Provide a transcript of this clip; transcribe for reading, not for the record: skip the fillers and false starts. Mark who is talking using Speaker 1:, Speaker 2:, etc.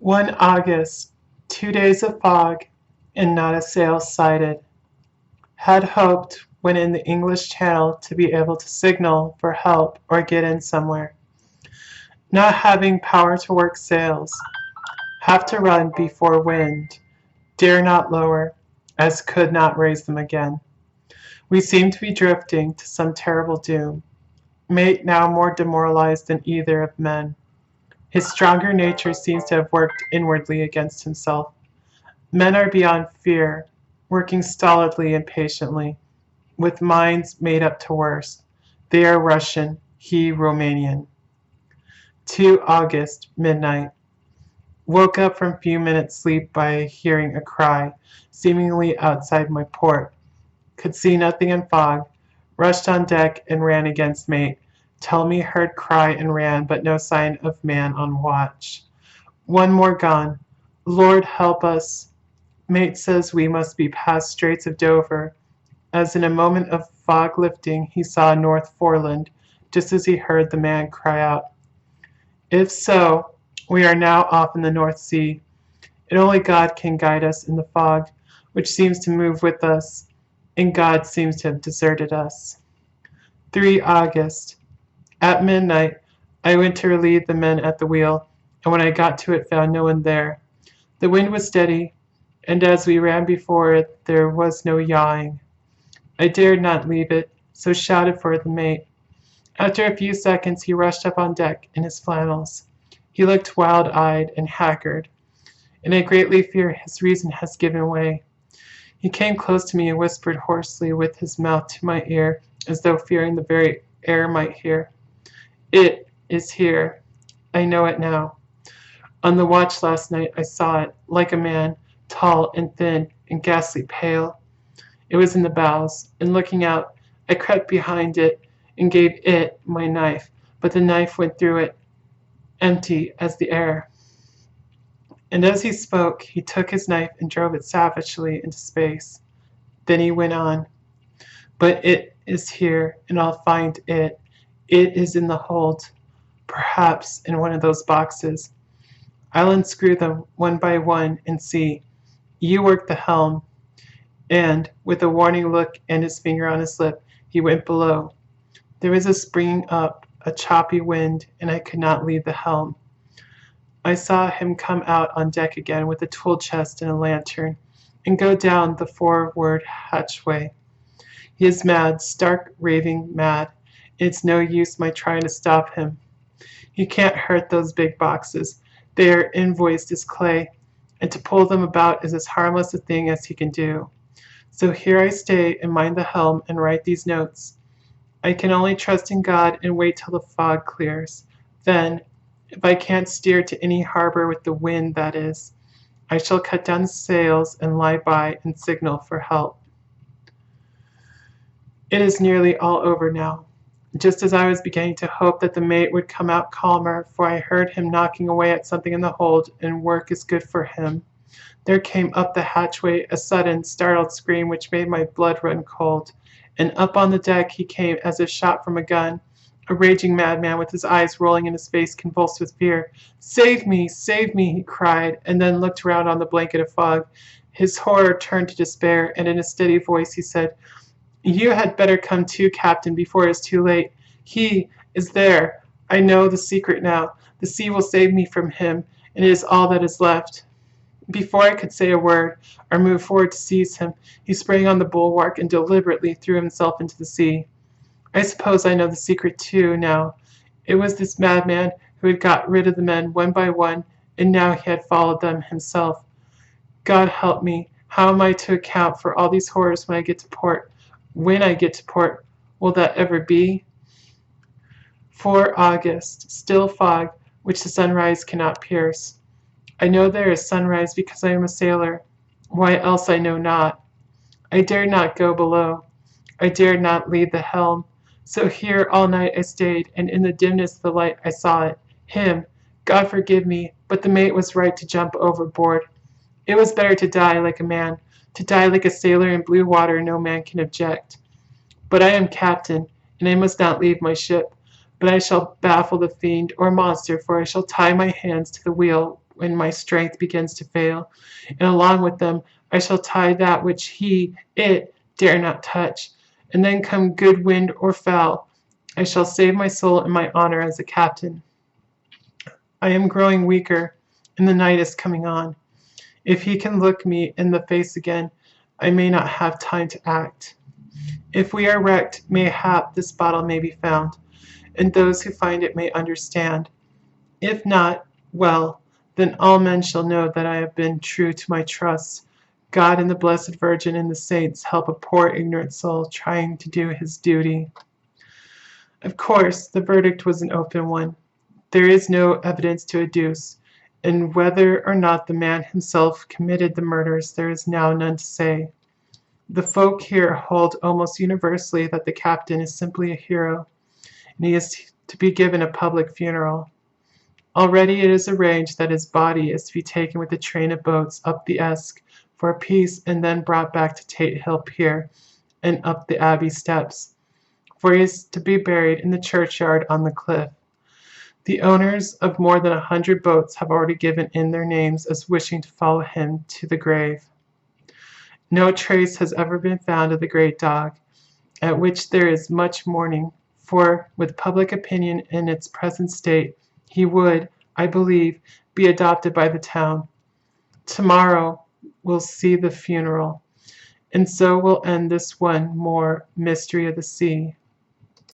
Speaker 1: 1 August, 2 days of fog, and not a sail sighted. Had hoped, when in the English Channel, to be able to signal for help or get in somewhere. Not having power to work sails, have to run before wind, dare not lower, as could not raise them again. We seem to be drifting to some terrible doom. Mate now more demoralized than either of men. His stronger nature seems to have worked inwardly against himself. Men are beyond fear, working stolidly and patiently, with minds made up to worse. They are Russian, he Romanian. 2 August, midnight. Woke up from a few minutes' sleep by hearing a cry, seemingly outside my port. Could see nothing in fog. Rushed on deck and ran against mate. Tell me heard cry and ran, but no sign of man on watch. One more gone. Lord help us. Mate says we must be past Straits of Dover, as in a moment of fog lifting he saw North Foreland, just as he heard the man cry out. If so, we are now off in the North Sea, and only God can guide us in the fog, which seems to move with us, and God seems to have deserted us. 3 August. At midnight, I went to relieve the men at the wheel, and when I got to it found no one there. The wind was steady, and as we ran before it, there was no yawing. I dared not leave it, so shouted for the mate. After a few seconds, he rushed up on deck in his flannels. He looked wild-eyed and haggard, and I greatly fear his reason has given way. He came close to me and whispered hoarsely with his mouth to my ear, as though fearing the very air might hear. It is here. I know it now. On the watch last night I saw it, like a man, tall and thin and ghastly pale. It was in the bows, and looking out, I crept behind it and gave it my knife, but the knife went through it, empty as the air. And as he spoke, he took his knife and drove it savagely into space. Then he went on. But it is here, and I'll find it. It is in the hold, perhaps in one of those boxes. I'll unscrew them one by one and see. You work the helm. And, with a warning look and his finger on his lip, he went below. There was a springing up, a choppy wind, and I could not leave the helm. I saw him come out on deck again with a tool chest and a lantern, and go down the forward hatchway. He is mad, stark, raving mad. It's no use my trying to stop him. He can't hurt those big boxes. They are invoiced as clay, and to pull them about is as harmless a thing as he can do. So here I stay and mind the helm and write these notes. I can only trust in God and wait till the fog clears. Then, if I can't steer to any harbor with the wind, that is, I shall cut down the sails and lie by and signal for help. It is nearly all over now. Just as I was beginning to hope that the mate would come out calmer, for I heard him knocking away at something in the hold, and work is good for him, there came up the hatchway a sudden, startled scream which made my blood run cold, and up on the deck he came as if shot from a gun, a raging madman with his eyes rolling and his face convulsed with fear. Save me, he cried, and then looked round on the blanket of fog. His horror turned to despair, and in a steady voice he said, You had better come too, Captain, before it is too late. He is there. I know the secret now. The sea will save me from him, and it is all that is left. Before I could say a word or move forward to seize him, he sprang on the bulwark and deliberately threw himself into the sea. I suppose I know the secret too now. It was this madman who had got rid of the men one by one, and now he had followed them himself. God help me, how am I to account for all these horrors when I get to port? When I get to port, will that ever be? 4 August, still fog, which the sunrise cannot pierce. I know there is sunrise because I am a sailor. Why else I know not. I dared not go below. I dared not leave the helm. So here all night I stayed, and in the dimness of the light I saw it. Him. God forgive me, but the mate was right to jump overboard. It was better to die like a man. To die like a sailor in blue water no man can object. But I am captain, and I must not leave my ship. But I shall baffle the fiend or monster, for I shall tie my hands to the wheel when my strength begins to fail, and along with them I shall tie that which it, dare not touch, and then come good wind or foul, I shall save my soul and my honor as a captain. I am growing weaker, and the night is coming on. If he can look me in the face again, I may not have time to act. If we are wrecked, mayhap this bottle may be found, and those who find it may understand. If not, well, then all men shall know that I have been true to my trust. God and the Blessed Virgin and the saints help a poor ignorant soul trying to do his duty. Of course, the verdict was an open one. There is no evidence to adduce, and whether or not the man himself committed the murders there is now none to say. The folk here hold almost universally that the captain is simply a hero, and he is to be given a public funeral. Already it is arranged that his body is to be taken with a train of boats up the Esk for a piece and then brought back to Tate Hill Pier and up the Abbey steps, for he is to be buried in the churchyard on the cliff. The owners of more than 100 boats have already given in their names as wishing to follow him to the grave. No trace has ever been found of the great dog, at which there is much mourning, for, with public opinion in its present state, he would, I believe, be adopted by the town. Tomorrow will see the funeral, and so will end this one more mystery of the sea.